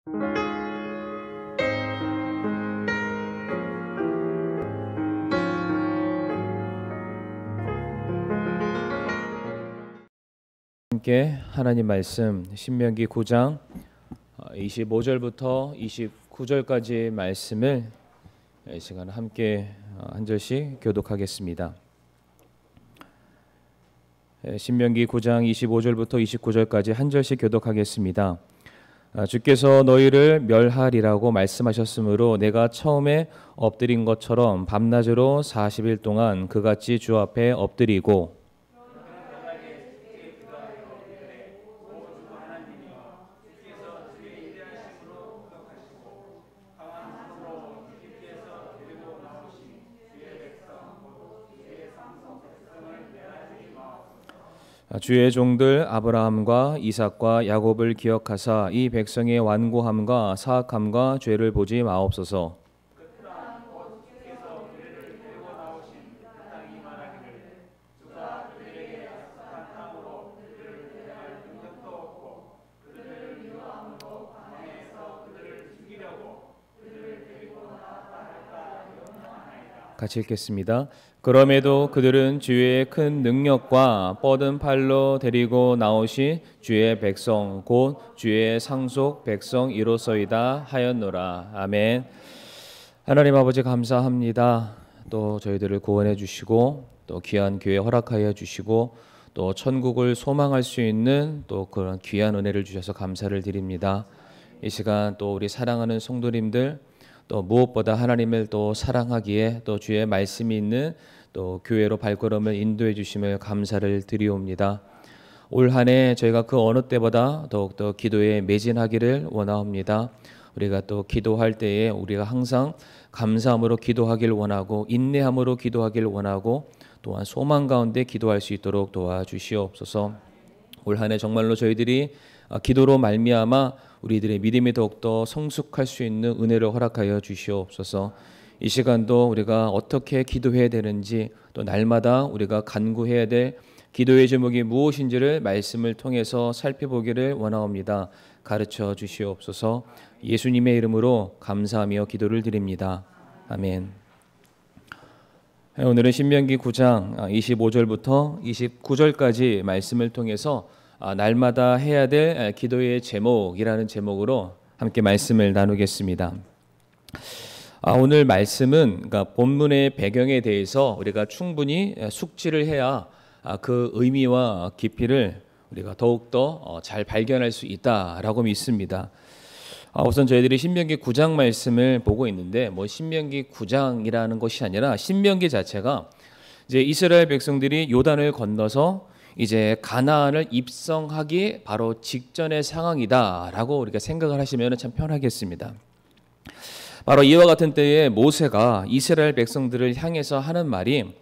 함께 하나님 말씀 신명기 9장 25절부터 29절까지 말씀을 이 시간 함께 한 절씩 교독하겠습니다. 신명기 9장 25절부터 29절까지 한 절씩 교독하겠습니다. 주께서 너희를 멸하리라고 말씀하셨으므로 내가 처음에 엎드린 것처럼 밤낮으로 40일 동안 그같이 주 앞에 엎드리고 주의 종들 아브라함과 이삭과 야곱을 기억하사 이 백성의 완고함과 사악함과 죄를 보지 마옵소서. 같이 읽겠습니다. 그럼에도 그들은 주의 큰 능력과 뻗은 팔로 데리고 나오신 주의 백성 곧 주의 상속 백성이로소이다 하였노라. 아멘. 하나님 아버지 감사합니다. 또 저희들을 구원해 주시고 또 귀한 교회 허락하여 주시고 또 천국을 소망할 수 있는 또 그런 귀한 은혜를 주셔서 감사를 드립니다. 이 시간 또 우리 사랑하는 성도님들 또 무엇보다 하나님을 또 사랑하기에 또 주의 말씀이 있는 또 교회로 발걸음을 인도해 주심을 감사를 드리옵니다. 올 한 해 저희가 그 어느 때보다 더욱더 기도에 매진하기를 원하옵니다. 우리가 또 기도할 때에 우리가 항상 감사함으로 기도하길 원하고 인내함으로 기도하길 원하고 또한 소망 가운데 기도할 수 있도록 도와주시옵소서. 올 한 해 정말로 저희들이 기도로 말미암아 우리들의 믿음이 더욱더 성숙할 수 있는 은혜를 허락하여 주시옵소서. 이 시간도 우리가 어떻게 기도해야 되는지 또 날마다 우리가 간구해야 될 기도의 제목이 무엇인지를 말씀을 통해서 살펴보기를 원하옵니다. 가르쳐 주시옵소서. 예수님의 이름으로 감사하며 기도를 드립니다. 아멘. 오늘은 신명기 9장 25절부터 29절까지 말씀을 통해서 날마다 해야 될 기도의 제목이라는 제목으로 함께 말씀을 나누겠습니다. 오늘 말씀은 그러니까 본문의 배경에 대해서 우리가 충분히 숙지를 해야 그 의미와 깊이를 우리가 더욱더 잘 발견할 수 있다라고 믿습니다. 우선 저희들이 신명기 9장 말씀을 보고 있는데 신명기 9장이라는 것이 아니라 신명기 자체가 이제 이스라엘 백성들이 요단을 건너서 이제 가나안을 입성하기 바로 직전의 상황이다라고 우리가 생각을 하시면 참 편하겠습니다. 바로 이와 같은 때에 모세가 이스라엘 백성들을 향해서 하는 말이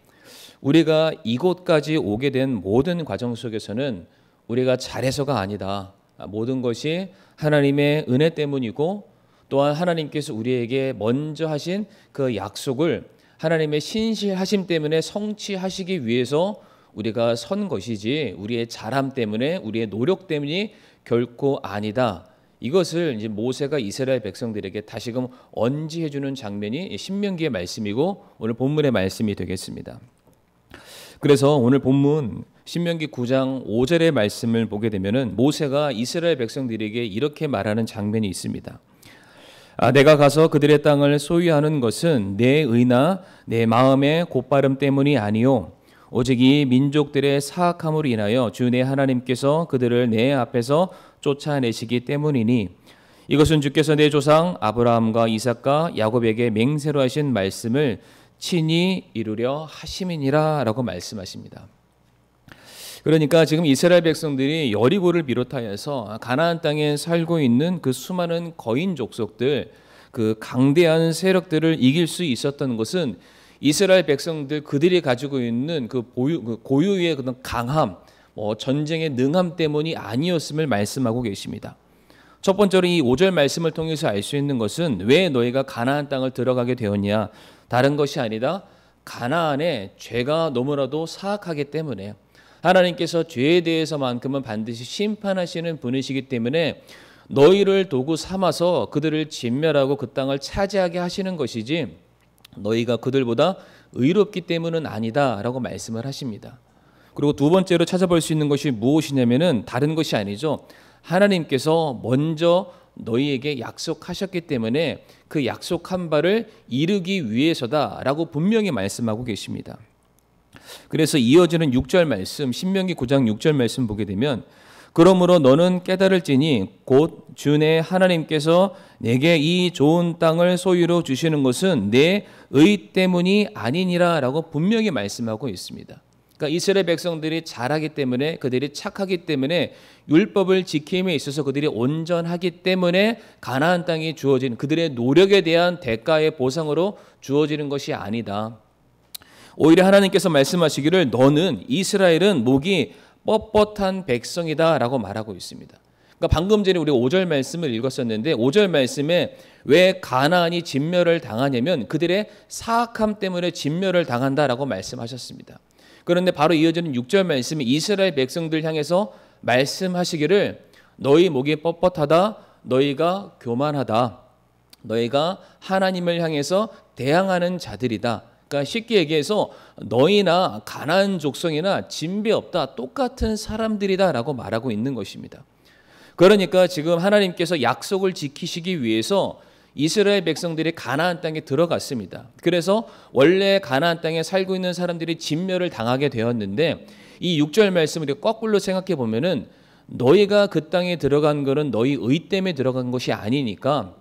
우리가 이곳까지 오게 된 모든 과정 속에서는 우리가 잘해서가 아니다. 모든 것이 하나님의 은혜 때문이고 또한 하나님께서 우리에게 먼저 하신 그 약속을 하나님의 신실하심 때문에 성취하시기 위해서 우리가 선 것이지 우리의 잘함 때문에 우리의 노력 때문이 결코 아니다. 이것을 이제 모세가 이스라엘 백성들에게 다시금 언지해 주는 장면이 신명기의 말씀이고 오늘 본문의 말씀이 되겠습니다. 그래서 오늘 본문 신명기 9장 5절의 말씀을 보게 되면은 모세가 이스라엘 백성들에게 이렇게 말하는 장면이 있습니다. 내가 가서 그들의 땅을 소유하는 것은 내 의나 내 마음의 곧바름 때문이 아니요 오직 이 민족들의 사악함으로 인하여 주 내 하나님께서 그들을 내 앞에서 쫓아내시기 때문이니 이것은 주께서 내 조상 아브라함과 이삭과 야곱에게 맹세로 하신 말씀을 친히 이루려 하심이니라 라고 말씀하십니다. 그러니까 지금 이스라엘 백성들이 여리고를 비롯하여서 가나안 땅에 살고 있는 그 수많은 거인 족속들 그 강대한 세력들을 이길 수 있었던 것은 이스라엘 백성들 그들이 가지고 있는 그 고유의 그런 강함, 전쟁의 능함 때문이 아니었음을 말씀하고 계십니다. 첫 번째로 이 5절 말씀을 통해서 알 수 있는 것은 왜 너희가 가나안 땅을 들어가게 되었냐? 다른 것이 아니라 가나안에 죄가 너무나도 사악하기 때문에 하나님께서 죄에 대해서만큼은 반드시 심판하시는 분이시기 때문에 너희를 도구 삼아서 그들을 진멸하고 그 땅을 차지하게 하시는 것이지 너희가 그들보다 의롭기 때문은 아니다라고 말씀을 하십니다. 그리고 두 번째로 찾아볼 수 있는 것이 무엇이냐면은 다른 것이 아니죠. 하나님께서 먼저 너희에게 약속하셨기 때문에 그 약속한 바를 이루기 위해서다라고 분명히 말씀하고 계십니다. 그래서 이어지는 6절 말씀, 신명기 9장 6절 말씀 보게 되면 그러므로 너는 깨달을지니 곧 주 내 하나님께서 내게 이 좋은 땅을 소유로 주시는 것은 내 의 때문이 아니니라 라고 분명히 말씀하고 있습니다. 그러니까 이스라엘 백성들이 잘하기 때문에, 그들이 착하기 때문에, 율법을 지킴에 있어서 그들이 온전하기 때문에 가나안 땅이 주어진 그들의 노력에 대한 대가의 보상으로 주어지는 것이 아니다. 오히려 하나님께서 말씀하시기를 너는, 이스라엘은 목이 뻣뻣한 백성이다 라고 말하고 있습니다. 그러니까 방금 전에 우리가 5절 말씀을 읽었었는데 5절 말씀에 왜 가나안이 진멸을 당하냐면 그들의 사악함 때문에 진멸을 당한다라고 말씀하셨습니다. 그런데 바로 이어지는 6절 말씀이 이스라엘 백성들 향해서 말씀하시기를 너희 목이 뻣뻣하다, 너희가 교만하다, 너희가 하나님을 향해서 대항하는 자들이다. 그러니까 쉽게 얘기해서 너희나 가나안 족속이나 진배 없다, 똑같은 사람들이다라고 말하고 있는 것입니다. 그러니까 지금 하나님께서 약속을 지키시기 위해서 이스라엘 백성들이 가나안 땅에 들어갔습니다. 그래서 원래 가나안 땅에 살고 있는 사람들이 진멸을 당하게 되었는데 이 6절 말씀을 거꾸로 생각해 보면은 너희가 그 땅에 들어간 것은 너희 의 때문에 들어간 것이 아니니까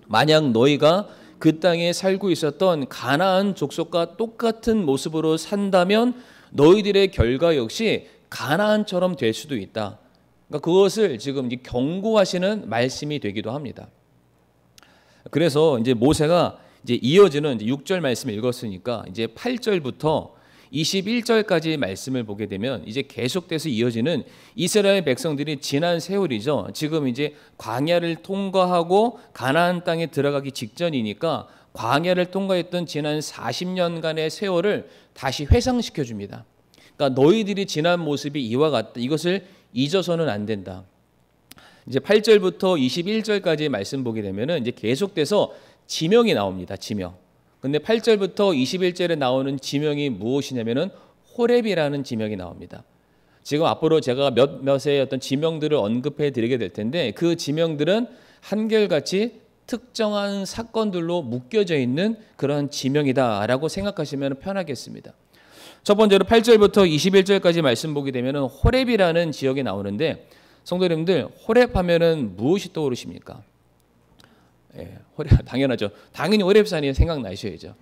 만약 너희가 그 땅에 살고 있었던 가나안 족속과 똑같은 모습으로 산다면 너희들의 결과 역시 가나안처럼 될 수도 있다. 그러니까 그것을 지금 경고하시는 말씀이 되기도 합니다. 그래서 이제 모세가 이제 이어지는 6절 말씀을 읽었으니까 이제 8절부터 21절까지 말씀을 보게 되면 이제 계속돼서 이어지는 이스라엘 백성들이 지난 세월이죠. 지금 이제 광야를 통과하고 가나안 땅에 들어가기 직전이니까 광야를 통과했던 지난 40년간의 세월을 다시 회상시켜 줍니다. 그러니까 너희들이 지난 모습이 이와 같다. 이것을 잊어서는 안 된다. 이제 8절부터 21절까지 말씀 보게 되면은 이제 계속돼서 지명이 나옵니다. 지명. 근데 8절부터 21절에 나오는 지명이 무엇이냐면은 호렙이라는 지명이 나옵니다. 지금 앞으로 제가 몇몇의 어떤 지명들을 언급해 드리게 될 텐데 그 지명들은 한결같이 특정한 사건들로 묶여져 있는 그런 지명이다라고 생각하시면 편하겠습니다. 첫 번째로 8절부터 21절까지 말씀 보게 되면은 호렙이라는 지역이 나오는데 성도님들 호렙 하면은 무엇이 떠오르십니까? 예, 호렙 당연하죠. 당연히 호렙산이 생각나셔야죠.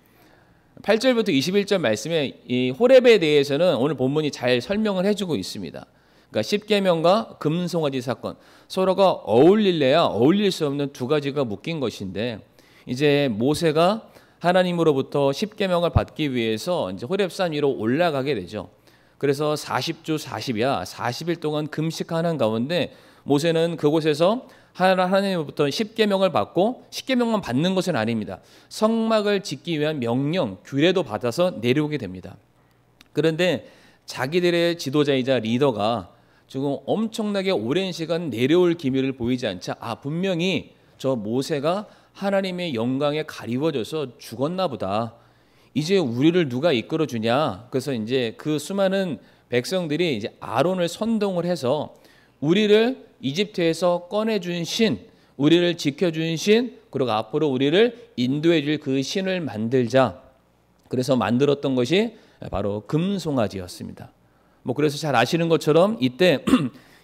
8절부터 21절 말씀에 이 호렙에 대해서는 오늘 본문이 잘 설명을 해주고 있습니다. 그러니까 십계명과 금송아지 사건 서로가 어울릴래야 어울릴 수 없는 두 가지가 묶인 것인데 이제 모세가 하나님으로부터 십계명을 받기 위해서 이제 호렙산 위로 올라가게 되죠. 그래서 40주 40야 40일 동안 금식하는 가운데 모세는 그곳에서 하나님으로부터 십계명을 받고 십계명만 받는 것은 아닙니다. 성막을 짓기 위한 명령, 규례도 받아서 내려오게 됩니다. 그런데 자기들의 지도자이자 리더가 지금 엄청나게 오랜 시간 내려올 기미를 보이지 않자 분명히 저 모세가 하나님의 영광에 가리워져서 죽었나 보다. 이제 우리를 누가 이끌어 주냐? 그래서 이제 그 수많은 백성들이 이제 아론을 선동을 해서 우리를 이집트에서 꺼내준 신, 우리를 지켜준 신, 그리고 앞으로 우리를 인도해 줄 그 신을 만들자. 그래서 만들었던 것이 바로 금송아지였습니다. 그래서 잘 아시는 것처럼 이때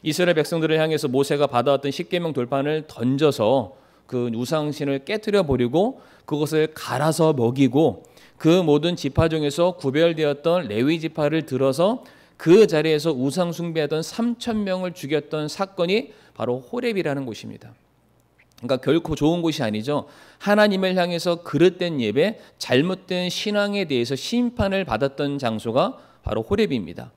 이스라엘 백성들을 향해서 모세가 받아왔던 십계명 돌판을 던져서 그 우상신을 깨뜨려 버리고 그것을 갈아서 먹이고 그 모든 지파 중에서 구별되었던 레위 지파를 들어서 그 자리에서 우상 숭배하던 3,000명을 죽였던 사건이 바로 호렙이라는 곳입니다. 그러니까 결코 좋은 곳이 아니죠. 하나님을 향해서 그릇된 예배, 잘못된 신앙에 대해서 심판을 받았던 장소가 바로 호렙입니다.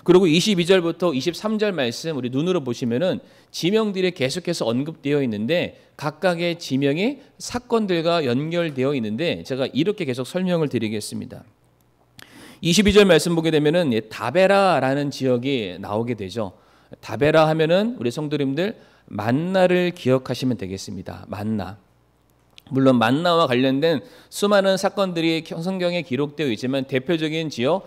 그리고 22절부터 23절 말씀 우리 눈으로 보시면은 지명들이 계속해서 언급되어 있는데 각각의 지명이 사건들과 연결되어 있는데 제가 이렇게 계속 설명을 드리겠습니다. 22절 말씀 보게 되면은 다베라라는 지역이 나오게 되죠. 다베라 하면은 우리 성도님들 만나를 기억하시면 되겠습니다. 만나. 물론 만나와 관련된 수많은 사건들이 성경에 기록되어 있지만 대표적인 지역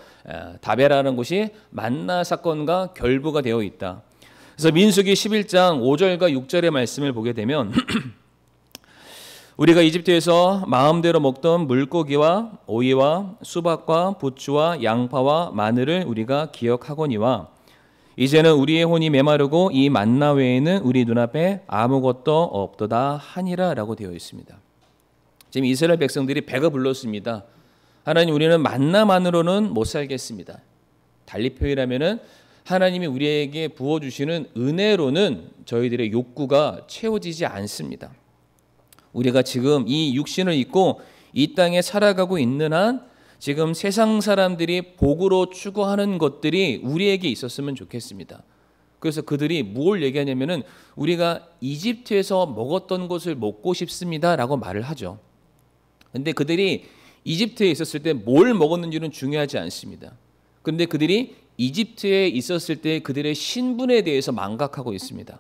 다베라라는 곳이 만나 사건과 결부가 되어 있다. 그래서 민수기 11장 5절과 6절의 말씀을 보게 되면 우리가 이집트에서 마음대로 먹던 물고기와 오이와 수박과 부추와 양파와 마늘을 우리가 기억하거니와 이제는 우리의 혼이 메마르고 이 만나 외에는 우리 눈앞에 아무것도 없도다 하니라 라고 되어 있습니다. 지금 이스라엘 백성들이 배가 불렀습니다. 하나님, 우리는 만나만으로는 못 살겠습니다. 달리 표현하면은 하나님이 우리에게 부어주시는 은혜로는 저희들의 욕구가 채워지지 않습니다. 우리가 지금 이 육신을 입고 이 땅에 살아가고 있는 한 지금 세상 사람들이 복으로 추구하는 것들이 우리에게 있었으면 좋겠습니다. 그래서 그들이 뭘 얘기하냐면은 우리가 이집트에서 먹었던 것을 먹고 싶습니다라고 말을 하죠. 근데 그들이 이집트에 있었을 때 뭘 먹었는지는 중요하지 않습니다. 그런데 그들이 이집트에 있었을 때 그들의 신분에 대해서 망각하고 있습니다.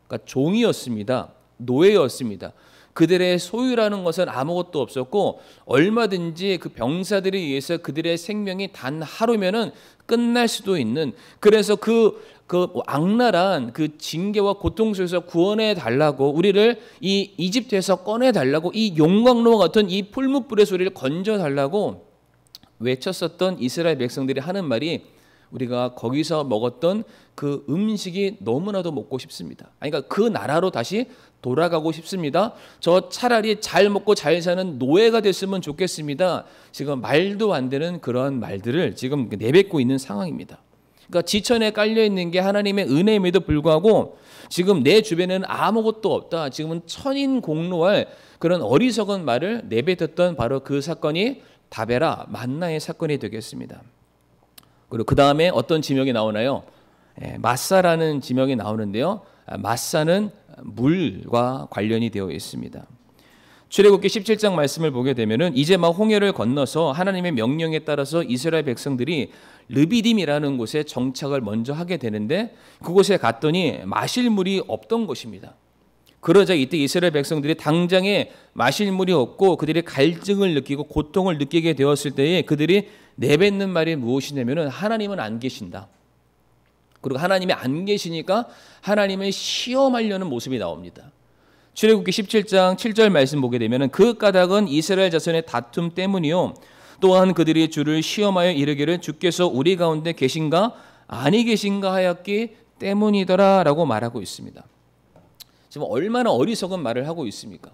그러니까 종이었습니다. 노예였습니다. 그들의 소유라는 것은 아무것도 없었고 얼마든지 그 병사들에 의해서 그들의 생명이 단 하루면은 끝날 수도 있는, 그래서 그 악랄한 그 징계와 고통 속에서 구원해 달라고, 우리를 이 이집트에서 꺼내 달라고, 이 용광로와 같은 이 풀무불의 소리를 건져 달라고 외쳤었던 이스라엘 백성들이 하는 말이 우리가 거기서 먹었던 그 음식이 너무나도 먹고 싶습니다. 그러니까 그 나라로 다시 돌아가고 싶습니다. 저 차라리 잘 먹고 잘 사는 노예가 됐으면 좋겠습니다. 지금 말도 안 되는 그런 말들을 지금 내뱉고 있는 상황입니다. 그러니까 지천에 깔려 있는 게 하나님의 은혜임에도 불구하고 지금 내 주변에는 아무것도 없다. 지금은 천인공노할 그런 어리석은 말을 내뱉었던 바로 그 사건이 다베라 만나의 사건이 되겠습니다. 그리고 그 다음에 어떤 지명이 나오나요? 마사라는 지명이 나오는데요. 마사는 물과 관련이 되어 있습니다. 출애굽기 17장 말씀을 보게 되면은 이제 막 홍해를 건너서 하나님의 명령에 따라서 이스라엘 백성들이 르비딤이라는 곳에 정착을 먼저 하게 되는데 그곳에 갔더니 마실 물이 없던 것입니다. 그러자 이때 이스라엘 백성들이 당장에 마실 물이 없고 그들이 갈증을 느끼고 고통을 느끼게 되었을 때에 그들이 내뱉는 말이 무엇이냐면은 하나님은 안 계신다. 그리고 하나님이 안 계시니까 하나님을 시험하려는 모습이 나옵니다. 출애굽기 17장 7절 말씀 보게 되면은 그 까닭은 이스라엘 자손의 다툼 때문이요 또한 그들이 주를 시험하여 이르기를 주께서 우리 가운데 계신가 아니 계신가 하였기 때문이더라라고 말하고 있습니다. 지금 얼마나 어리석은 말을 하고 있습니까?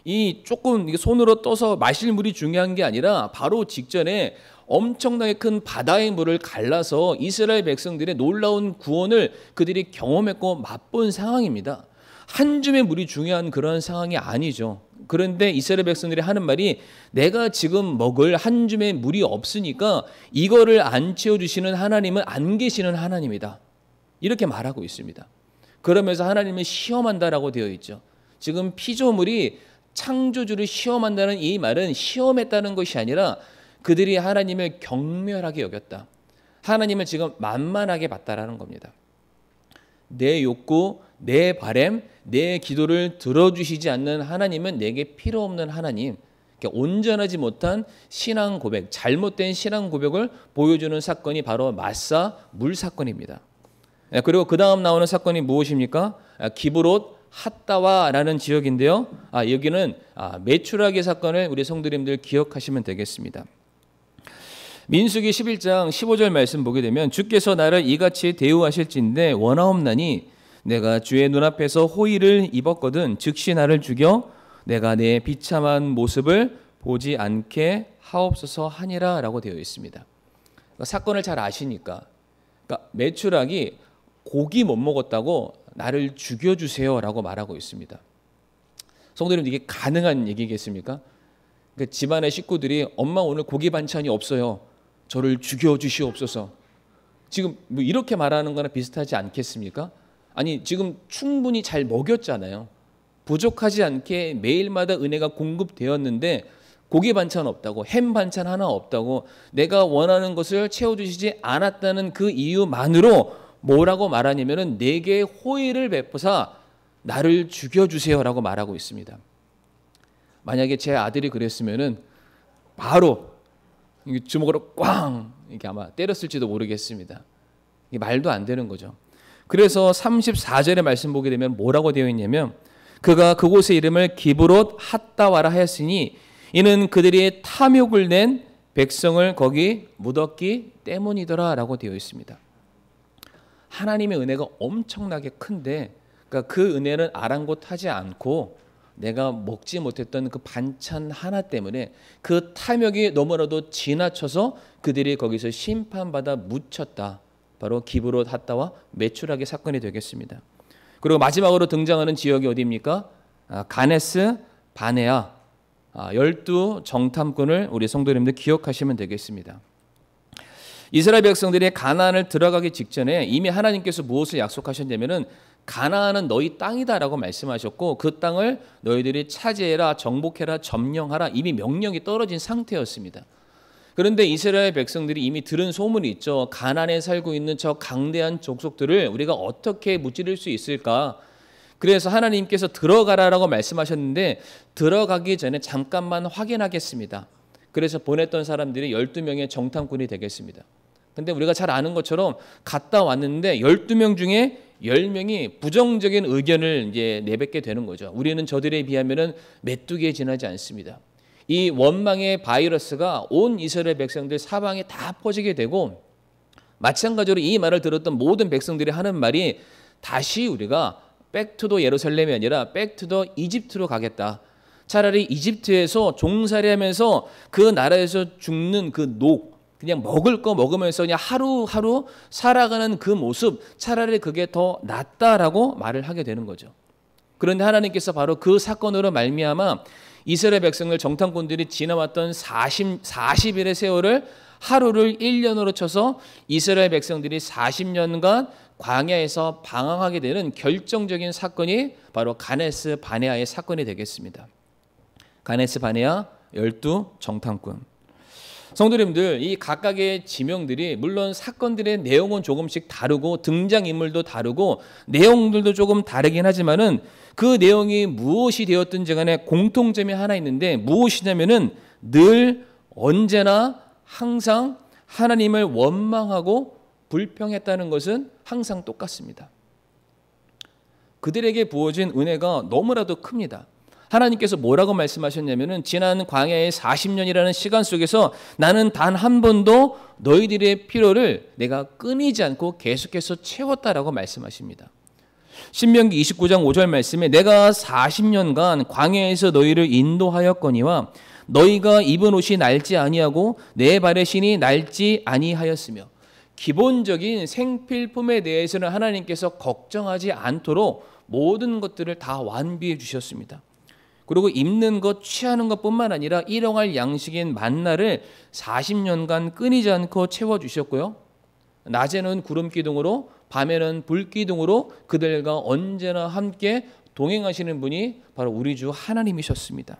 이 조금 손으로 떠서 마실 물이 중요한 게 아니라 바로 직전에 엄청나게 큰 바다의 물을 갈라서 이스라엘 백성들의 놀라운 구원을 그들이 경험했고 맛본 상황입니다. 한 줌의 물이 중요한 그런 상황이 아니죠. 그런데 이스라엘 백성들이 하는 말이 내가 지금 먹을 한 줌의 물이 없으니까 이거를 안 채워주시는 하나님은 안 계시는 하나님이다. 이렇게 말하고 있습니다. 그러면서 하나님을 시험한다라고 되어 있죠. 지금 피조물이 창조주를 시험한다는 이 말은 시험했다는 것이 아니라 그들이 하나님을 경멸하게 여겼다. 하나님을 지금 만만하게 봤다라는 겁니다. 내 욕구, 내 바램, 내 기도를 들어주시지 않는 하나님은 내게 필요 없는 하나님. 온전하지 못한 신앙 고백, 잘못된 신앙 고백을 보여주는 사건이 바로 마사 물 사건입니다. 그리고 그 다음 나오는 사건이 무엇입니까? 기브롯 핫다와라는 지역인데요. 여기는 메추라기 사건을 우리 성도님들 기억하시면 되겠습니다. 민수기 11장 15절 말씀 보게 되면 주께서 나를 이같이 대우하실진대 원하옵나니 내가 주의 눈앞에서 호의를 입었거든 즉시 나를 죽여 내가 내 비참한 모습을 보지 않게 하옵소서 하니라 라고 되어 있습니다. 그러니까 사건을 잘 아시니까 메추락이 고기 못 먹었다고 나를 죽여주세요 라고 말하고 있습니다. 성도님 이게 가능한 얘기겠습니까? 그러니까 집안의 식구들이 엄마 오늘 고기 반찬이 없어요. 저를 죽여주시옵소서. 지금 뭐 이렇게 말하는 거나 비슷하지 않겠습니까? 아니 지금 충분히 잘 먹였잖아요. 부족하지 않게 매일마다 은혜가 공급되었는데 고기 반찬 없다고, 햄 반찬 하나 없다고, 내가 원하는 것을 채워주시지 않았다는 그 이유만으로 뭐라고 말하냐면은 내게 호의를 베푸사 나를 죽여주세요라고 말하고 있습니다. 만약에 제 아들이 그랬으면은 바로 주먹으로 꽝 이렇게 아마 때렸을지도 모르겠습니다. 이게 말도 안 되는 거죠. 그래서 34절의 말씀 보게 되면 뭐라고 되어 있냐면 그가 그곳의 이름을 기브롯 핫다와라 하였으니 이는 그들이 탐욕을 낸 백성을 거기 묻었기 때문이더라 라고 되어 있습니다. 하나님의 은혜가 엄청나게 큰데 그러니까 그 은혜는 아랑곳하지 않고 내가 먹지 못했던 그 반찬 하나 때문에 그 탐욕이 너무나도 지나쳐서 그들이 거기서 심판받아 묻혔다. 바로 기브롯 핫다와 메추라기 사건이 되겠습니다. 그리고 마지막으로 등장하는 지역이 어디입니까? 가네스 바네아 12 정탐꾼을 우리 성도님들 기억하시면 되겠습니다. 이스라엘 백성들이 가나안을 들어가기 직전에 이미 하나님께서 무엇을 약속하셨냐면은 가나안은 너희 땅이다라고 말씀하셨고 그 땅을 너희들이 차지해라, 정복해라, 점령하라 이미 명령이 떨어진 상태였습니다. 그런데 이스라엘 백성들이 이미 들은 소문이 있죠. 가나안에 살고 있는 저 강대한 족속들을 우리가 어떻게 무찌를 수 있을까? 그래서 하나님께서 들어가라라고 말씀하셨는데 들어가기 전에 잠깐만 확인하겠습니다. 그래서 보냈던 사람들이 12명의 정탐꾼이 되겠습니다. 근데 우리가 잘 아는 것처럼 갔다 왔는데 12명 중에 10명이 부정적인 의견을 이제 내뱉게 되는 거죠. 우리는 저들에 비하면은 메뚜기에 지나지 않습니다. 이 원망의 바이러스가 온 이스라엘 백성들 사방에 다 퍼지게 되고 마찬가지로 이 말을 들었던 모든 백성들이 하는 말이 다시 우리가 백투더 예루살렘이 아니라 백투더 이집트로 가겠다. 차라리 이집트에서 종살이하면서 그 나라에서 죽는 그 그냥 먹을 거 먹으면서 그냥 하루하루 살아가는 그 모습 차라리 그게 더 낫다라고 말을 하게 되는 거죠. 그런데 하나님께서 바로 그 사건으로 말미암아 이스라엘 백성을 정탐꾼들이 지나왔던 40일의 세월을 하루를 1년으로 쳐서 이스라엘 백성들이 40년간 광야에서 방황하게 되는 결정적인 사건이 바로 가네스 바네아의 사건이 되겠습니다. 가네스 바네아 12 정탐꾼. 성도님들, 이 각각의 지명들이 물론 사건들의 내용은 조금씩 다르고 등장인물도 다르고 내용들도 조금 다르긴 하지만은 그 내용이 무엇이 되었든지 간에 공통점이 하나 있는데 무엇이냐면은 늘 언제나 항상 하나님을 원망하고 불평했다는 것은 항상 똑같습니다. 그들에게 부어진 은혜가 너무나도 큽니다. 하나님께서 뭐라고 말씀하셨냐면은 지난 광야의 40년이라는 시간 속에서 나는 단 한 번도 너희들의 필요를 내가 끊이지 않고 계속해서 채웠다라고 말씀하십니다. 신명기 29장 5절 말씀에 내가 40년간 광야에서 너희를 인도하였거니와 너희가 입은 옷이 낡지 아니하고 내 발의 신이 낡지 아니하였으며 기본적인 생필품에 대해서는 하나님께서 걱정하지 않도록 모든 것들을 다 완비해 주셨습니다. 그리고 입는 것, 취하는 것뿐만 아니라 일용할 양식인 만나를 40년간 끊이지 않고 채워주셨고요. 낮에는 구름 기둥으로 밤에는 불 기둥으로 그들과 언제나 함께 동행하시는 분이 바로 우리 주 하나님이셨습니다.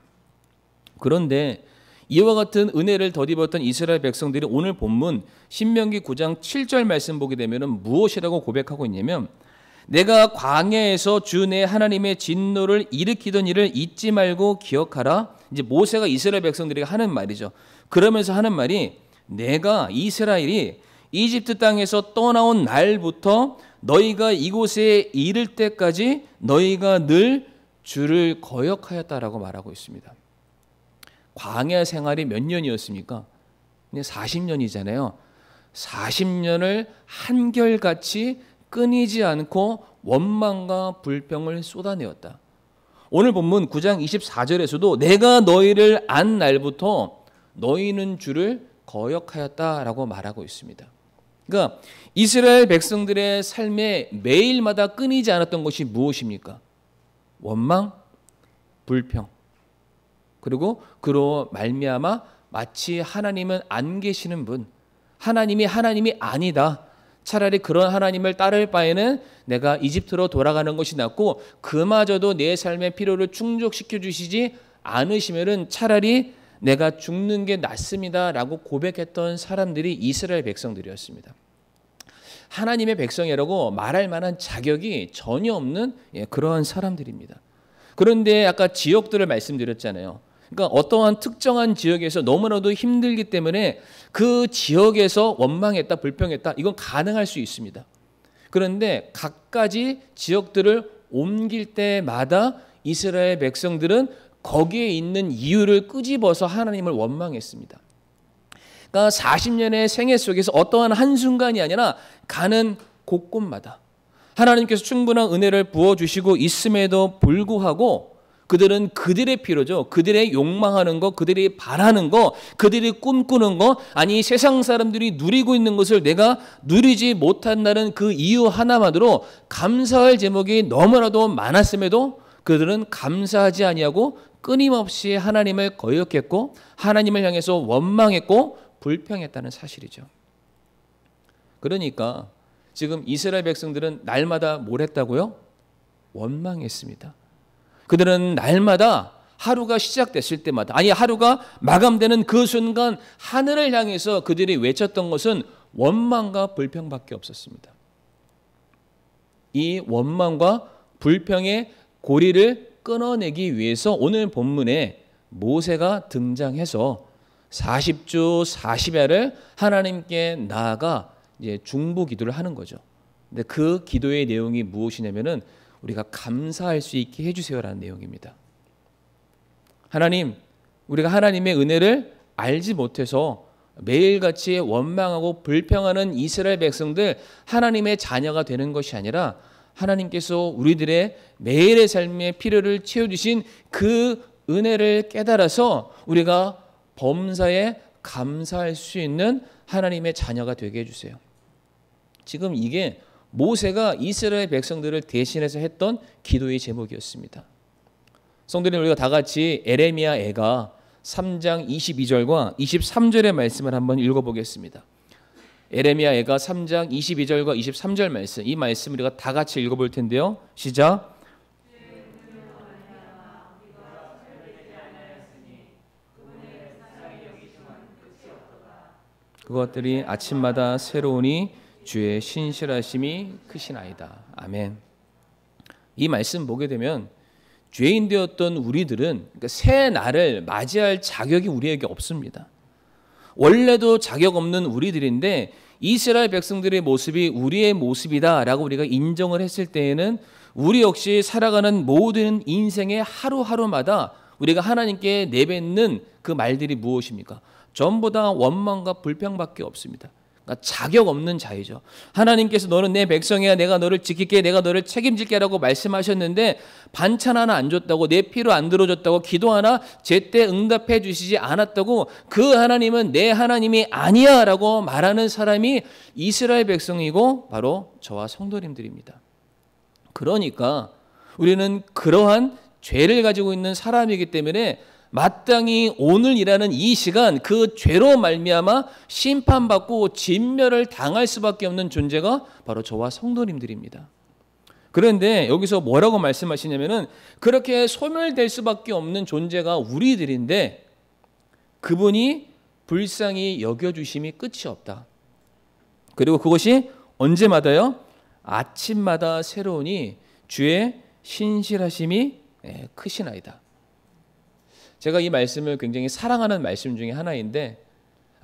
그런데 이와 같은 은혜를 덧입었던 이스라엘 백성들이 오늘 본문 신명기 9장 7절 말씀 보게 되면 무엇이라고 고백하고 있냐면 내가 광야에서 주 내 하나님의 진노를 일으키던 일을 잊지 말고 기억하라. 이제 모세가 이스라엘 백성들에게 하는 말이죠. 그러면서 하는 말이 내가 이스라엘이 이집트 땅에서 떠나온 날부터 너희가 이곳에 이를 때까지 너희가 늘 주를 거역하였다라고 말하고 있습니다. 광야 생활이 몇 년이었습니까? 40년이잖아요. 40년을 한결같이 끊이지 않고 원망과 불평을 쏟아내었다. 오늘 본문 9장 24절에서도 내가 너희를 안 날부터 너희는 주를 거역하였다라고 말하고 있습니다. 그러니까 이스라엘 백성들의 삶에 매일마다 끊이지 않았던 것이 무엇입니까? 원망, 불평. 그리고 그로 말미암아 마치 하나님은 안 계시는 분, 하나님이 아니다. 차라리 그런 하나님을 따를 바에는 내가 이집트로 돌아가는 것이 낫고 그마저도 내 삶의 필요를 충족시켜 주시지 않으시면은 차라리 내가 죽는 게 낫습니다라고 고백했던 사람들이 이스라엘 백성들이었습니다. 하나님의 백성이라고 말할 만한 자격이 전혀 없는 그러한 사람들입니다. 그런데 아까 지역들을 말씀드렸잖아요. 그러니까 어떠한 특정한 지역에서 너무나도 힘들기 때문에 그 지역에서 원망했다, 불평했다, 이건 가능할 수 있습니다. 그런데 각가지 지역들을 옮길 때마다 이스라엘 백성들은 거기에 있는 이유를 끄집어서 하나님을 원망했습니다. 그러니까 40년의 생애 속에서 어떠한 한순간이 아니라 가는 곳곳마다 하나님께서 충분한 은혜를 부어주시고 있음에도 불구하고 그들은 그들의 필요죠. 그들의 욕망하는 거, 그들이 바라는 거, 그들이 꿈꾸는 거, 아니 세상 사람들이 누리고 있는 것을 내가 누리지 못한다는 그 이유 하나만으로 감사할 제목이 너무나도 많았음에도 그들은 감사하지 아니하고 끊임없이 하나님을 거역했고 하나님을 향해서 원망했고 불평했다는 사실이죠. 그러니까 지금 이스라엘 백성들은 날마다 뭘 했다고요? 원망했습니다. 그들은 날마다 하루가 시작됐을 때마다, 아니 하루가 마감되는 그 순간 하늘을 향해서 그들이 외쳤던 것은 원망과 불평밖에 없었습니다. 이 원망과 불평의 고리를 끊어내기 위해서 오늘 본문에 모세가 등장해서 40주 40야를 하나님께 나아가 이제 중보 기도를 하는 거죠. 근데 그 기도의 내용이 무엇이냐면은 우리가 감사할 수 있게 해주세요라는 내용입니다. 하나님, 우리가 하나님의 은혜를 알지 못해서 매일같이 원망하고 불평하는 이스라엘 백성들 하나님의 자녀가 되는 것이 아니라 하나님께서 우리들의 매일의 삶의 필요를 채워주신 그 은혜를 깨달아서 우리가 범사에 감사할 수 있는 하나님의 자녀가 되게 해주세요. 지금 이게 모세가 이스라엘 백성들을 대신해서 했던 기도의 제목이었습니다. 성도님, 우리가 다 같이 에레미야 애가 3장 22절과 23절의 말씀을 한번 읽어보겠습니다. 에레미야 애가 3장 22절과 23절 말씀, 이 말씀 우리가 다 같이 읽어볼 텐데요. 시작. 그것들이 아침마다 새로우니 주의 신실하심이 크시나이다. 아멘. 이 말씀 보게 되면 죄인 되었던 우리들은 그러니까 새 날을 맞이할 자격이 우리에게 없습니다. 원래도 자격 없는 우리들인데 이스라엘 백성들의 모습이 우리의 모습이다라고 우리가 인정을 했을 때에는 우리 역시 살아가는 모든 인생의 하루하루마다 우리가 하나님께 내뱉는 그 말들이 무엇입니까? 전부 다 원망과 불평밖에 없습니다. 그러니까 자격 없는 자이죠. 하나님께서 너는 내 백성이야, 내가 너를 지킬게, 내가 너를 책임질게 라고 말씀하셨는데 반찬 하나 안 줬다고, 내 피로 안 들어줬다고, 기도 하나 제때 응답해 주시지 않았다고, 그 하나님은 내 하나님이 아니야 라고 말하는 사람이 이스라엘 백성이고 바로 저와 성도님들입니다. 그러니까 우리는 그러한 죄를 가지고 있는 사람이기 때문에 마땅히 오늘이라는 이 시간 그 죄로 말미암아 심판받고 진멸을 당할 수밖에 없는 존재가 바로 저와 성도님들입니다. 그런데 여기서 뭐라고 말씀하시냐면은 그렇게 소멸될 수밖에 없는 존재가 우리들인데 그분이 불쌍히 여겨주심이 끝이 없다. 그리고 그것이 언제마다요? 아침마다 새로우니 주의 신실하심이 크시나이다. 제가 이 말씀을 굉장히 사랑하는 말씀 중에 하나인데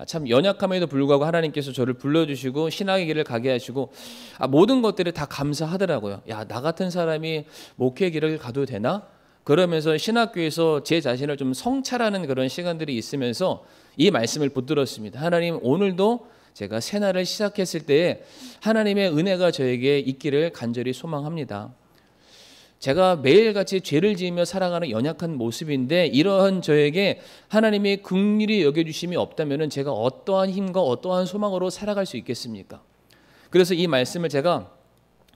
참 연약함에도 불구하고 하나님께서 저를 불러주시고 신학의 길을 가게 하시고 모든 것들을 다 감사하더라고요. 야, 나 같은 사람이 목회 길을 가도 되나? 그러면서 신학교에서 제 자신을 좀 성찰하는 그런 시간들이 있으면서 이 말씀을 붙들었습니다. 하나님, 오늘도 제가 새날을 시작했을 때에 하나님의 은혜가 저에게 있기를 간절히 소망합니다. 제가 매일같이 죄를 지으며 살아가는 연약한 모습인데 이러한 저에게 하나님의 긍휼히 여겨주심이 없다면 제가 어떠한 힘과 어떠한 소망으로 살아갈 수 있겠습니까? 그래서 이 말씀을 제가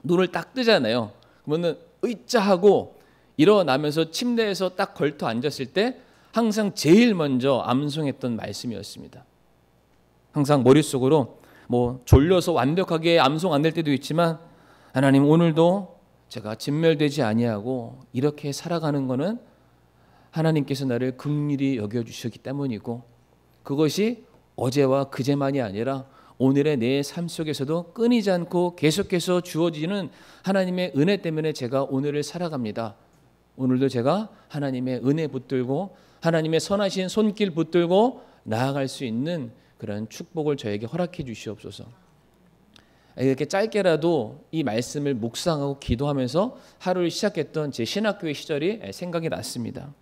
눈을 딱 뜨잖아요. 그러면 으이짜 하고 일어나면서 침대에서 딱 걸터 앉았을 때 항상 제일 먼저 암송했던 말씀이었습니다. 항상 머릿속으로 뭐 졸려서 완벽하게 암송 안 될 때도 있지만 하나님, 오늘도 제가 진멸되지 아니하고 이렇게 살아가는 것은 하나님께서 나를 긍휼히 여겨주셨기 때문이고 그것이 어제와 그제만이 아니라 오늘의 내 삶 속에서도 끊이지 않고 계속해서 주어지는 하나님의 은혜 때문에 제가 오늘을 살아갑니다. 오늘도 제가 하나님의 은혜 붙들고 하나님의 선하신 손길 붙들고 나아갈 수 있는 그런 축복을 저에게 허락해 주시옵소서. 이렇게 짧게라도 이 말씀을 묵상하고 기도하면서 하루를 시작했던 제 신학교의 시절이 생각이 났습니다.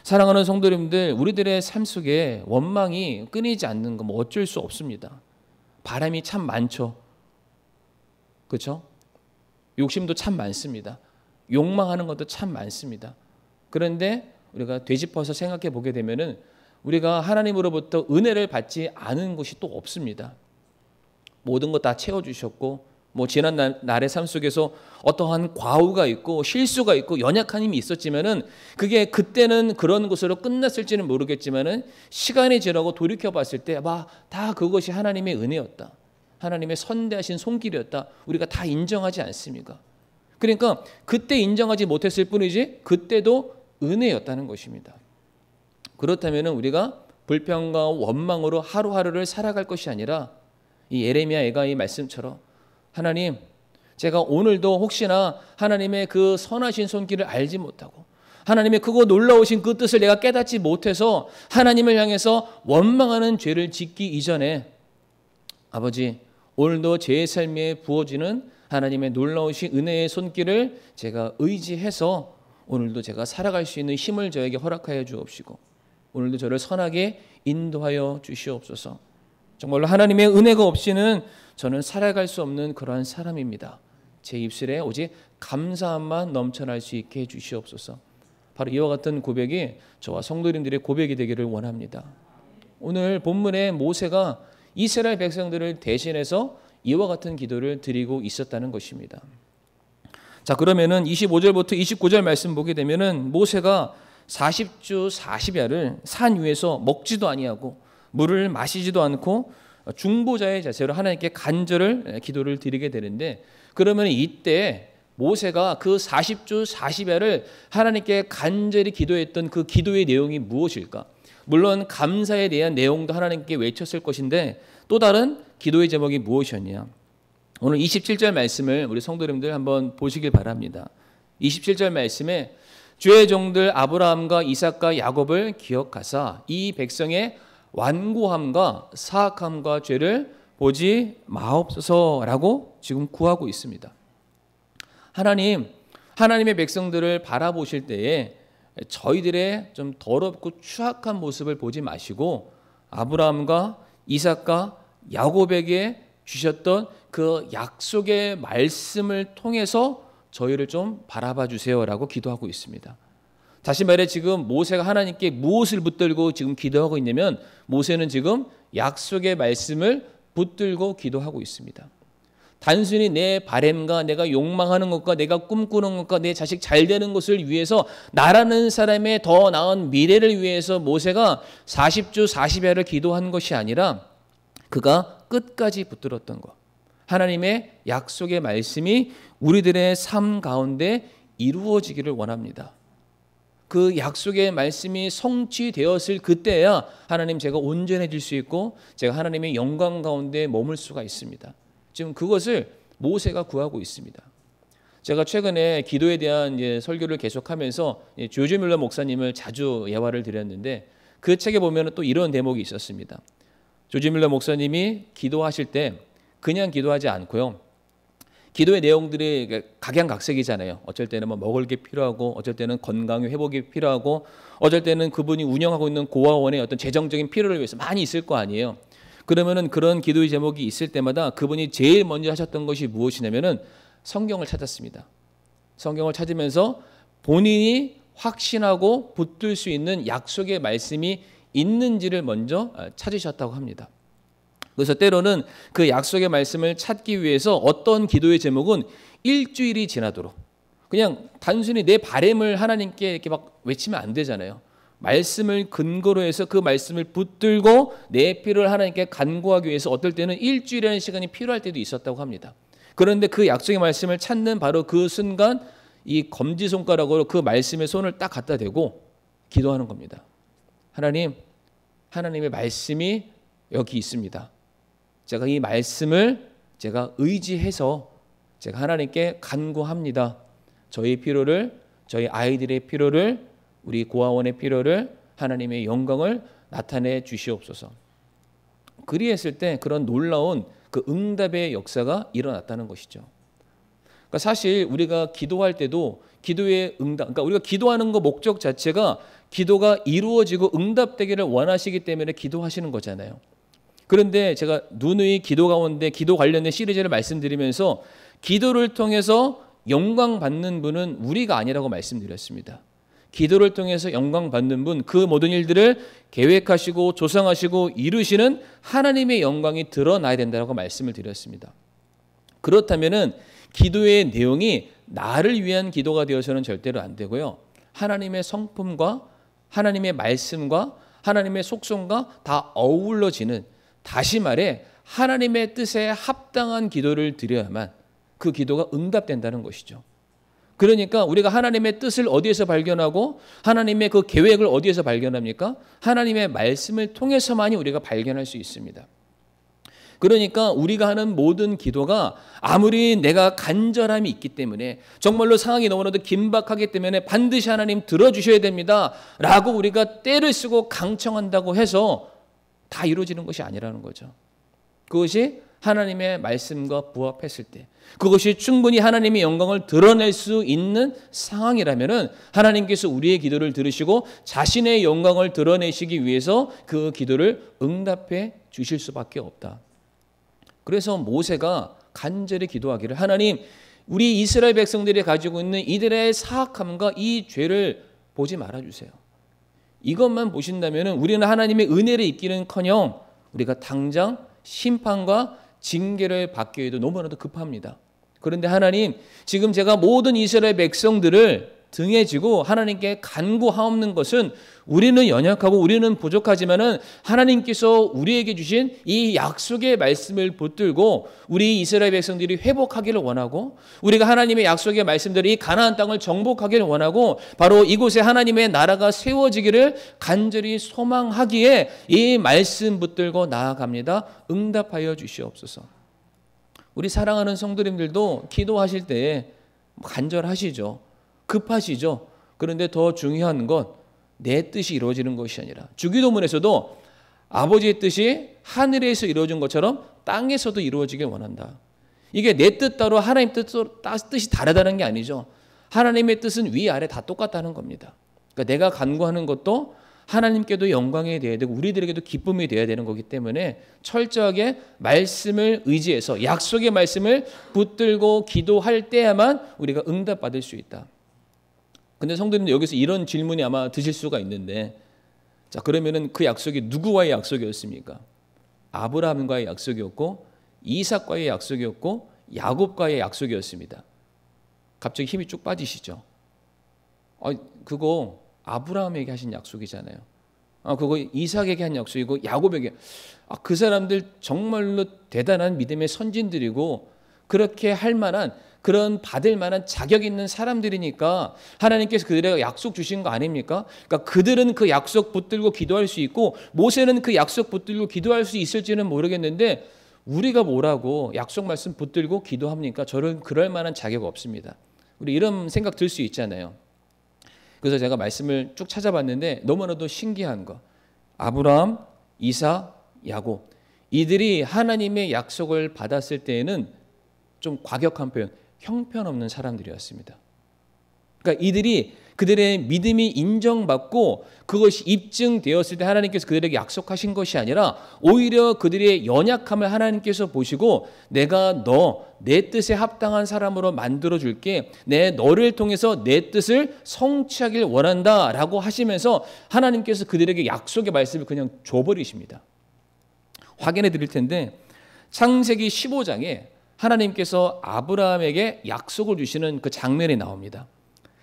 사랑하는 성도님들, 우리들의 삶 속에 원망이 끊이지 않는 건 뭐 어쩔 수 없습니다. 바람이 참 많죠. 그렇죠? 욕심도 참 많습니다. 욕망하는 것도 참 많습니다. 그런데 우리가 되짚어서 생각해 보게 되면은 우리가 하나님으로부터 은혜를 받지 않은 것이 또 없습니다. 모든 것 다 채워주셨고, 뭐 지난 날의 삶 속에서 어떠한 과오가 있고 실수가 있고 연약한 힘이 있었지만은 그게 그때는 그런 것으로 끝났을지는 모르겠지만은 시간이 지나고 돌이켜 봤을 때 다 그것이 하나님의 은혜였다. 하나님의 선대하신 손길이었다. 우리가 다 인정하지 않습니까? 그러니까 그때 인정하지 못했을 뿐이지 그때도 은혜였다는 것입니다. 그렇다면은 우리가 불평과 원망으로 하루하루를 살아갈 것이 아니라 이 예레미야 애가의 말씀처럼 하나님, 제가 오늘도 혹시나 하나님의 그 선하신 손길을 알지 못하고 하나님의 크고 놀라우신 그 뜻을 내가 깨닫지 못해서 하나님을 향해서 원망하는 죄를 짓기 이전에 아버지, 오늘도 제 삶에 부어지는 하나님의 놀라우신 은혜의 손길을 제가 의지해서 오늘도 제가 살아갈 수 있는 힘을 저에게 허락하여 주옵시고 오늘도 저를 선하게 인도하여 주시옵소서. 정말로 하나님의 은혜가 없이는 저는 살아갈 수 없는 그러한 사람입니다. 제 입술에 오직 감사함만 넘쳐날 수 있게 해주시옵소서. 바로 이와 같은 고백이 저와 성도님들의 고백이 되기를 원합니다. 오늘 본문에 모세가 이스라엘 백성들을 대신해서 이와 같은 기도를 드리고 있었다는 것입니다. 자, 그러면은 25절부터 29절 말씀 보게 되면은 모세가 40주 40야를 산 위에서 먹지도 아니하고 물을 마시지도 않고 중보자의 자세로 하나님께 간절을 기도를 드리게 되는데, 그러면 이때 모세가 그 40주 40야를 하나님께 간절히 기도했던 그 기도의 내용이 무엇일까? 물론 감사에 대한 내용도 하나님께 외쳤을 것인데 또 다른 기도의 제목이 무엇이었냐? 오늘 27절 말씀을 우리 성도님들 한번 보시길 바랍니다. 27절 말씀에 주의 종들 아브라함과 이삭과 야곱을 기억하사 이 백성의 완고함과 사악함과 죄를 보지 마옵소서라고 지금 구하고 있습니다. 하나님의 백성들을 바라보실 때에 저희들의 좀 더럽고 추악한 모습을 보지 마시고 아브라함과 이삭과 야곱에게 주셨던 그 약속의 말씀을 통해서 저희를 좀 바라봐 주세요라고 기도하고 있습니다. 다시 말해 지금 모세가 하나님께 무엇을 붙들고 지금 기도하고 있냐면 모세는 지금 약속의 말씀을 붙들고 기도하고 있습니다. 단순히 내 바램과 내가 욕망하는 것과 내가 꿈꾸는 것과 내 자식 잘 되는 것을 위해서 나라는 사람의 더 나은 미래를 위해서 모세가 40주 40야를 기도한 것이 아니라 그가 끝까지 붙들었던 것. 하나님의 약속의 말씀이 우리들의 삶 가운데 이루어지기를 원합니다. 그 약속의 말씀이 성취되었을 그때야 하나님 제가 온전해질 수 있고 제가 하나님의 영광 가운데 머물 수가 있습니다. 지금 그것을 모세가 구하고 있습니다. 제가 최근에 기도에 대한 설교를 계속하면서 조지 뮬러 목사님을 자주 예화를 드렸는데 그 책에 보면 또 이런 대목이 있었습니다. 조지 뮬러 목사님이 기도하실 때 그냥 기도하지 않고요. 기도의 내용들이 각양각색이잖아요. 어쩔 때는 뭐 먹을 게 필요하고 어쩔 때는 건강의 회복이 필요하고 어쩔 때는 그분이 운영하고 있는 고아원의 어떤 재정적인 필요를 위해서 많이 있을 거 아니에요. 그러면은 그런 기도의 제목이 있을 때마다 그분이 제일 먼저 하셨던 것이 무엇이냐면은 성경을 찾았습니다. 성경을 찾으면서 본인이 확신하고 붙들 수 있는 약속의 말씀이 있는지를 먼저 찾으셨다고 합니다. 그래서 때로는 그 약속의 말씀을 찾기 위해서 어떤 기도의 제목은 일주일이 지나도록 그냥 단순히 내 바램을 하나님께 이렇게 막 외치면 안 되잖아요. 말씀을 근거로 해서 그 말씀을 붙들고 내 필요를 하나님께 간구하기 위해서 어떨 때는 일주일이라는 시간이 필요할 때도 있었다고 합니다. 그런데 그 약속의 말씀을 찾는 바로 그 순간 이 검지손가락으로 그 말씀의 손을 딱 갖다 대고 기도하는 겁니다. 하나님의 말씀이 여기 있습니다. 제가 이 말씀을 제가 의지해서 제가 하나님께 간구합니다. 저희 필요를, 저희 아이들의 필요를, 우리 고아원의 필요를, 하나님의 영광을 나타내 주시옵소서. 그리했을 때 그런 놀라운 그 응답의 역사가 일어났다는 것이죠. 그러니까 사실 우리가 기도할 때도 기도의 응답, 그러니까 우리가 기도하는 거 목적 자체가 기도가 이루어지고 응답되기를 원하시기 때문에 기도하시는 거잖아요. 그런데 제가 누누이 기도 가운데 기도 관련된 시리즈를 말씀드리면서 기도를 통해서 영광 받는 분은 우리가 아니라고 말씀드렸습니다. 기도를 통해서 영광 받는 분, 그 모든 일들을 계획하시고 조성하시고 이루시는 하나님의 영광이 드러나야 된다고 말씀을 드렸습니다. 그렇다면은 기도의 내용이 나를 위한 기도가 되어서는 절대로 안 되고요. 하나님의 성품과 하나님의 말씀과 하나님의 속성과 다 어우러지는, 다시 말해 하나님의 뜻에 합당한 기도를 드려야만 그 기도가 응답된다는 것이죠. 그러니까 우리가 하나님의 뜻을 어디에서 발견하고 하나님의 그 계획을 어디에서 발견합니까? 하나님의 말씀을 통해서만이 우리가 발견할 수 있습니다. 그러니까 우리가 하는 모든 기도가 아무리 내가 간절함이 있기 때문에, 정말로 상황이 너무나도 긴박하기 때문에 반드시 하나님 들어주셔야 됩니다 라고 우리가 때를 쓰고 강청한다고 해서 다 이루어지는 것이 아니라는 거죠. 그것이 하나님의 말씀과 부합했을 때, 그것이 충분히 하나님의 영광을 드러낼 수 있는 상황이라면 하나님께서 우리의 기도를 들으시고 자신의 영광을 드러내시기 위해서 그 기도를 응답해 주실 수밖에 없다. 그래서 모세가 간절히 기도하기를, 하나님, 우리 이스라엘 백성들이 가지고 있는 이들의 사악함과 이 죄를 보지 말아주세요. 이것만 보신다면 우리는 하나님의 은혜를 입기는커녕 우리가 당장 심판과 징계를 받기에도 너무나도 급합니다. 그런데 하나님, 지금 제가 모든 이스라엘 백성들을 등에 지고 하나님께 간구하옵는 것은 우리는 연약하고 우리는 부족하지만은 하나님께서 우리에게 주신 이 약속의 말씀을 붙들고 우리 이스라엘 백성들이 회복하기를 원하고, 우리가 하나님의 약속의 말씀대로 이 가나안 땅을 정복하기를 원하고, 바로 이곳에 하나님의 나라가 세워지기를 간절히 소망하기에 이 말씀 붙들고 나아갑니다. 응답하여 주시옵소서. 우리 사랑하는 성도님들도 기도하실 때 간절하시죠. 급하시죠. 그런데 더 중요한 건 내 뜻이 이루어지는 것이 아니라, 주기도문에서도 아버지의 뜻이 하늘에서 이루어진 것처럼 땅에서도 이루어지길 원한다. 이게 내 뜻 따로 하나님 뜻이 다르다는 게 아니죠. 하나님의 뜻은 위아래 다 똑같다는 겁니다. 그러니까 내가 간구하는 것도 하나님께도 영광이 되어야 되고 우리들에게도 기쁨이 되어야 되는 거기 때문에 철저하게 말씀을 의지해서 약속의 말씀을 붙들고 기도할 때야만 우리가 응답받을 수 있다. 근데 성도님들, 여기서 이런 질문이 아마 드실 수가 있는데, 자, 그러면은 그 약속이 누구와의 약속이었습니까? 아브라함과의 약속이었고, 이삭과의 약속이었고, 야곱과의 약속이었습니다. 갑자기 힘이 쭉 빠지시죠? 그거 아브라함에게 하신 약속이잖아요. 그거 이삭에게 한 약속이고 야곱에게. 그 사람들 정말로 대단한 믿음의 선진들이고 그렇게 할 만한, 그런 받을 만한 자격 있는 사람들이니까 하나님께서 그들에게 약속 주신 거 아닙니까? 그러니까 그들은 그 약속 붙들고 기도할 수 있고 모세는 그 약속 붙들고 기도할 수 있을지는 모르겠는데 우리가 뭐라고 약속 말씀 붙들고 기도합니까? 저는 그럴 만한 자격 없습니다. 우리 이런 생각 들 수 있잖아요. 그래서 제가 말씀을 쭉 찾아봤는데 너무나도 신기한 거, 아브라함, 이삭, 야곱, 이들이 하나님의 약속을 받았을 때에는 좀 과격한 표현, 형편없는 사람들이었습니다. 그러니까 이들이 그들의 믿음이 인정받고 그것이 입증되었을 때 하나님께서 그들에게 약속하신 것이 아니라 오히려 그들의 연약함을 하나님께서 보시고 내가 내 뜻에 합당한 사람으로 만들어줄게, 너를 통해서 내 뜻을 성취하길 원한다라고 하시면서 하나님께서 그들에게 약속의 말씀을 그냥 줘버리십니다. 확인해 드릴 텐데 창세기 15장에 하나님께서 아브라함에게 약속을 주시는 그 장면이 나옵니다.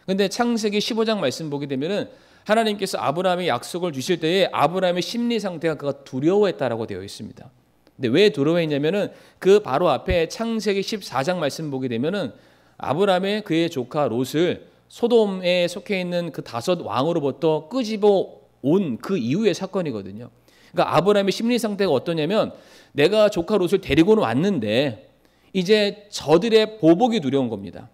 그런데 창세기 15장 말씀 보게 되면은 하나님께서 아브라함에 약속을 주실 때에 아브라함의 심리 상태가 그가 두려워했다라고 되어 있습니다. 근데 왜 두려워했냐면은 그 바로 앞에 창세기 14장 말씀 보게 되면은 아브라함의 그의 조카 롯을 소돔에 속해 있는 그 5 왕으로부터 끄집어 온 그 이후의 사건이거든요. 그러니까 아브라함의 심리 상태가 어떠냐면 내가 조카 롯을 데리고는 왔는데 이제 저들의 보복이 두려운 겁니다.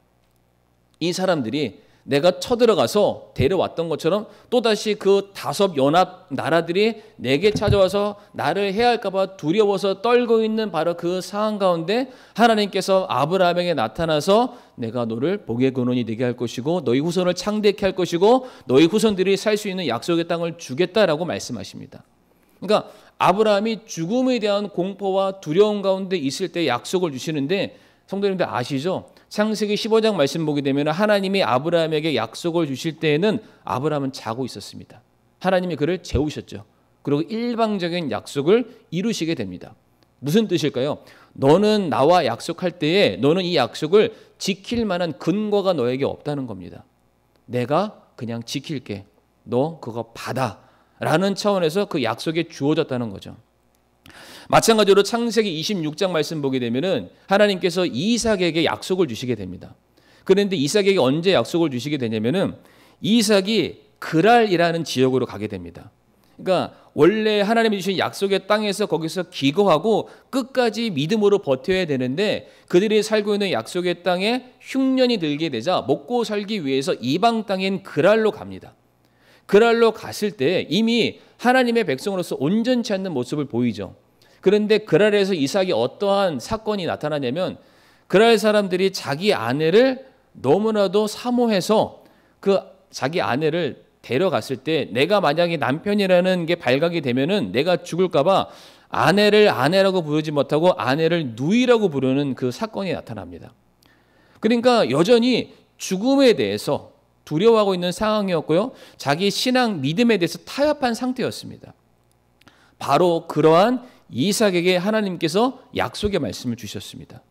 이 사람들이 내가 쳐들어가서 데려왔던 것처럼 또다시 그 다섯 연합 나라들이 내게 찾아와서 나를 해할까 봐 두려워서 떨고 있는 바로 그 상황 가운데 하나님께서 아브라함에게 나타나서 내가 너를 복의 근원이 되게 할 것이고 너희 후손을 창대케 할 것이고 너희 후손들이 살 수 있는 약속의 땅을 주겠다라고 말씀하십니다. 그러니까 아브라함이 죽음에 대한 공포와 두려움 가운데 있을 때 약속을 주시는데 성도님들 아시죠? 창세기 15장 말씀 보게 되면 하나님이 아브라함에게 약속을 주실 때에는 아브라함은 자고 있었습니다. 하나님이 그를 재우셨죠. 그리고 일방적인 약속을 이루시게 됩니다. 무슨 뜻일까요? 너는 나와 약속할 때에 너는 이 약속을 지킬 만한 근거가 너에게 없다는 겁니다. 내가 그냥 지킬게. 너 그거 받아. 라는 차원에서 그 약속이 주어졌다는 거죠. 마찬가지로 창세기 26장 말씀 보게 되면은 하나님께서 이삭에게 약속을 주시게 됩니다. 그런데 이삭에게 언제 약속을 주시게 되냐면은 이삭이 그랄이라는 지역으로 가게 됩니다. 그러니까 원래 하나님이 주신 약속의 땅에서 거기서 기거하고 끝까지 믿음으로 버텨야 되는데 그들이 살고 있는 약속의 땅에 흉년이 들게 되자 먹고 살기 위해서 이방 땅인 그랄로 갑니다. 그랄로 갔을 때 이미 하나님의 백성으로서 온전치 않는 모습을 보이죠. 그런데 그랄에서 이삭이 어떠한 사건이 나타나냐면 그랄 사람들이 자기 아내를 너무나도 사모해서 그 자기 아내를 데려갔을 때 내가 만약에 남편이라는 게 발각이 되면은 내가 죽을까 봐 아내를 아내라고 부르지 못하고 아내를 누이라고 부르는 그 사건이 나타납니다. 그러니까 여전히 죽음에 대해서 두려워하고 있는 상황이었고요. 자기 신앙 믿음에 대해서 타협한 상태였습니다. 바로 그러한 이삭에게 하나님께서 약속의 말씀을 주셨습니다.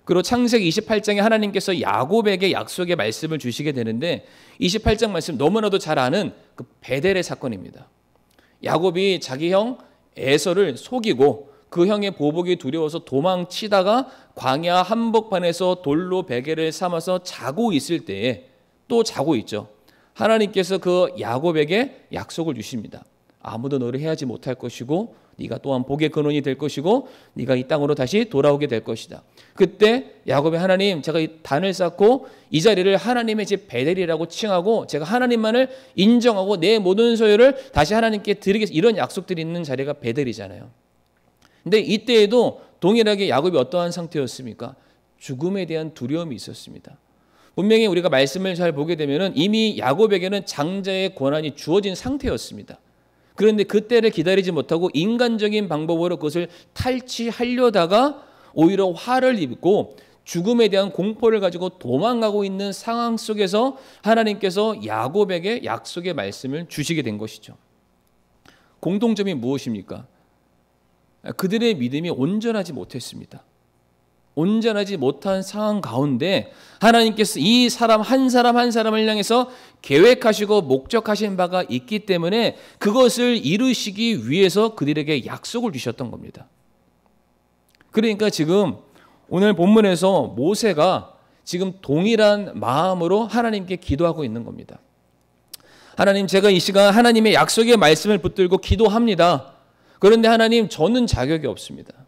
그리고 창세기 28장에 하나님께서 야곱에게 약속의 말씀을 주시게 되는데 28장 말씀 너무나도 잘 아는 그 베델의 사건입니다. 야곱이 자기 형 에서를 속이고 그 형의 보복이 두려워서 도망치다가 광야 한복판에서 돌로 베개를 삼아서 자고 있을 때에 또 자고 있죠. 하나님께서 그 야곱에게 약속을 주십니다. 아무도 너를 해하지 못할 것이고 네가 또한 복의 근원이 될 것이고 네가 이 땅으로 다시 돌아오게 될 것이다. 그때 야곱이 하나님 제가 이 단을 쌓고 이 자리를 하나님의 집 베델이라고 칭하고 제가 하나님만을 인정하고 내 모든 소유를 다시 하나님께 드리겠습니다. 이런 약속들이 있는 자리가 베델이잖아요. 근데 이때에도 동일하게 야곱이 어떠한 상태였습니까? 죽음에 대한 두려움이 있었습니다. 분명히 우리가 말씀을 잘 보게 되면 이미 야곱에게는 장자의 권한이 주어진 상태였습니다. 그런데 그때를 기다리지 못하고 인간적인 방법으로 그것을 탈취하려다가 오히려 화를 입고 죽음에 대한 공포를 가지고 도망가고 있는 상황 속에서 하나님께서 야곱에게 약속의 말씀을 주시게 된 것이죠. 공통점이 무엇입니까? 그들의 믿음이 온전하지 못했습니다. 온전하지 못한 상황 가운데 하나님께서 이 사람 한 사람을 향해서 계획하시고 목적하신 바가 있기 때문에 그것을 이루시기 위해서 그들에게 약속을 주셨던 겁니다. 그러니까 지금 오늘 본문에서 모세가 지금 동일한 마음으로 하나님께 기도하고 있는 겁니다. 하나님, 제가 이 시간 하나님의 약속의 말씀을 붙들고 기도합니다. 그런데 하나님, 저는 자격이 없습니다.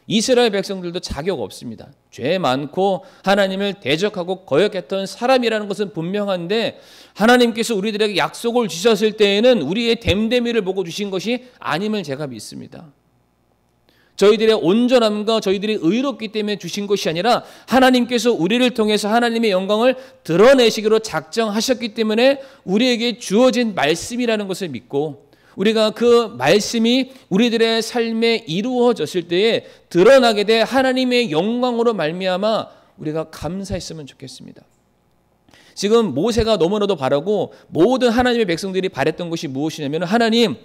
이스라엘 백성들도 자격 없습니다. 죄 많고 하나님을 대적하고 거역했던 사람이라는 것은 분명한데 하나님께서 우리들에게 약속을 주셨을 때에는 우리의 됨됨이를 보고 주신 것이 아님을 제가 믿습니다. 저희들의 온전함과 저희들이 의롭기 때문에 주신 것이 아니라 하나님께서 우리를 통해서 하나님의 영광을 드러내시기로 작정하셨기 때문에 우리에게 주어진 말씀이라는 것을 믿고 우리가 그 말씀이 우리들의 삶에 이루어졌을 때에 드러나게 돼 하나님의 영광으로 말미암아 우리가 감사했으면 좋겠습니다. 지금 모세가 너무나도 바라고 모든 하나님의 백성들이 바랬던 것이 무엇이냐면 하나님,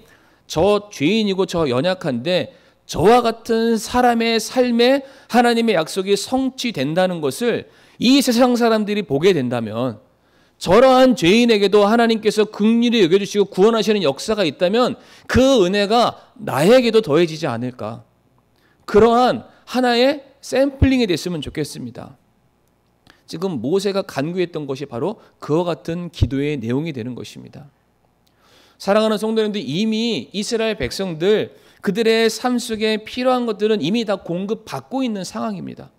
저 죄인이고 저 연약한데 저와 같은 사람의 삶에 하나님의 약속이 성취된다는 것을 이 세상 사람들이 보게 된다면 저러한 죄인에게도 하나님께서 긍휼히 여겨주시고 구원하시는 역사가 있다면 그 은혜가 나에게도 더해지지 않을까. 그러한 하나의 샘플링이 됐으면 좋겠습니다. 지금 모세가 간구했던 것이 바로 그와 같은 기도의 내용이 되는 것입니다. 사랑하는 성도님들, 이미 이스라엘 백성들 그들의 삶 속에 필요한 것들은 이미 다 공급받고 있는 상황입니다.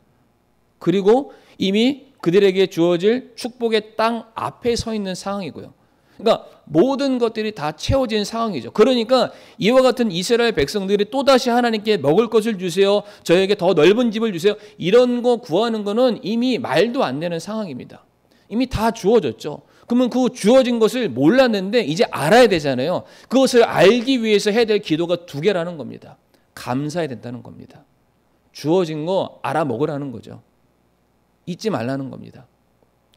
그리고 이미 그들에게 주어질 축복의 땅 앞에 서 있는 상황이고요. 그러니까 모든 것들이 다 채워진 상황이죠. 그러니까 이와 같은 이스라엘 백성들이 또다시 하나님께 먹을 것을 주세요, 저에게 더 넓은 집을 주세요, 이런 거 구하는 거는 이미 말도 안 되는 상황입니다. 이미 다 주어졌죠. 그러면 그 주어진 것을 몰랐는데 이제 알아야 되잖아요. 그것을 알기 위해서 해야 될 기도가 두 개라는 겁니다. 감사해야 된다는 겁니다. 주어진 거 알아먹으라는 거죠. 잊지 말라는 겁니다.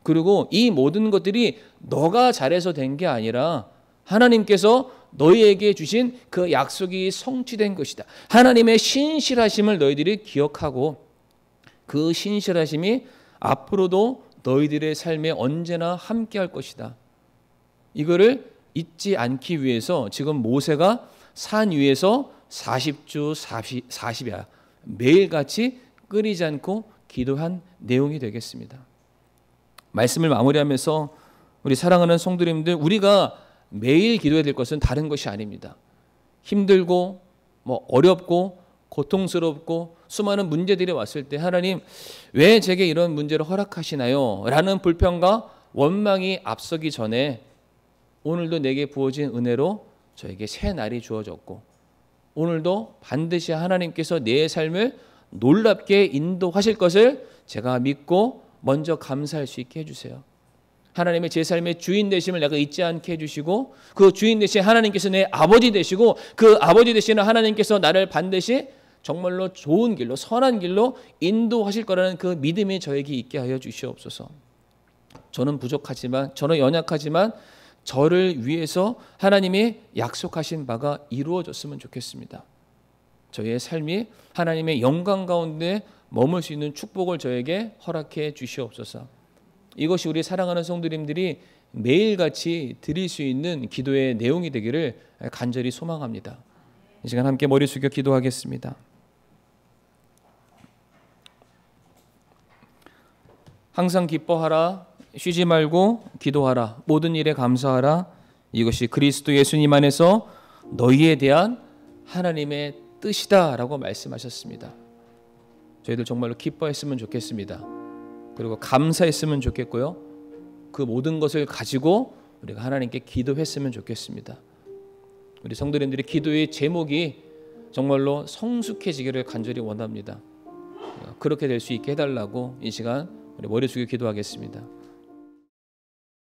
그리고 이 모든 것들이 너가 잘해서 된 게 아니라 하나님께서 너희에게 주신 그 약속이 성취된 것이다. 하나님의 신실하심을 너희들이 기억하고 그 신실하심이 앞으로도 너희들의 삶에 언제나 함께할 것이다. 이거를 잊지 않기 위해서 지금 모세가 산 위에서 40주 40야 매일같이 끊이지 않고 기도한 내용이 되겠습니다. 말씀을 마무리하면서 우리 사랑하는 성도님들, 우리가 매일 기도해야 될 것은 다른 것이 아닙니다. 힘들고 어렵고 고통스럽고 수많은 문제들이 왔을 때 하나님 왜 제게 이런 문제를 허락하시나요? 라는 불평과 원망이 앞서기 전에 오늘도 내게 부어진 은혜로 저에게 새 날이 주어졌고 오늘도 반드시 하나님께서 내 삶을 놀랍게 인도하실 것을 제가 믿고 먼저 감사할 수 있게 해주세요. 하나님의 제 삶의 주인 되심을 내가 잊지 않게 해주시고 그 주인 되신 하나님께서 내 아버지 되시고 그 아버지 되시는 하나님께서 나를 반드시 정말로 좋은 길로 선한 길로 인도하실 거라는 그 믿음이 저에게 있게 하여 주시옵소서. 저는 부족하지만 저는 연약하지만 저를 위해서 하나님이 약속하신 바가 이루어졌으면 좋겠습니다. 저의 삶이 하나님의 영광 가운데 머물 수 있는 축복을 저에게 허락해 주시옵소서. 이것이 우리 사랑하는 성도님들이 매일같이 드릴 수 있는 기도의 내용이 되기를 간절히 소망합니다. 이 시간 함께 머리 숙여 기도하겠습니다. 항상 기뻐하라, 쉬지 말고 기도하라, 모든 일에 감사하라. 이것이 그리스도 예수님 안에서 너희에 대한 하나님의 뜻이다라고 말씀하셨습니다. 저희들 정말로 기뻐했으면 좋겠습니다. 그리고 감사했으면 좋겠고요. 그 모든 것을 가지고 우리가 하나님께 기도했으면 좋겠습니다. 우리 성도님들의 기도의 제목이 정말로 성숙해지기를 간절히 원합니다. 그렇게 될 수 있게 해달라고 이 시간 우리 머리 숙여 기도하겠습니다.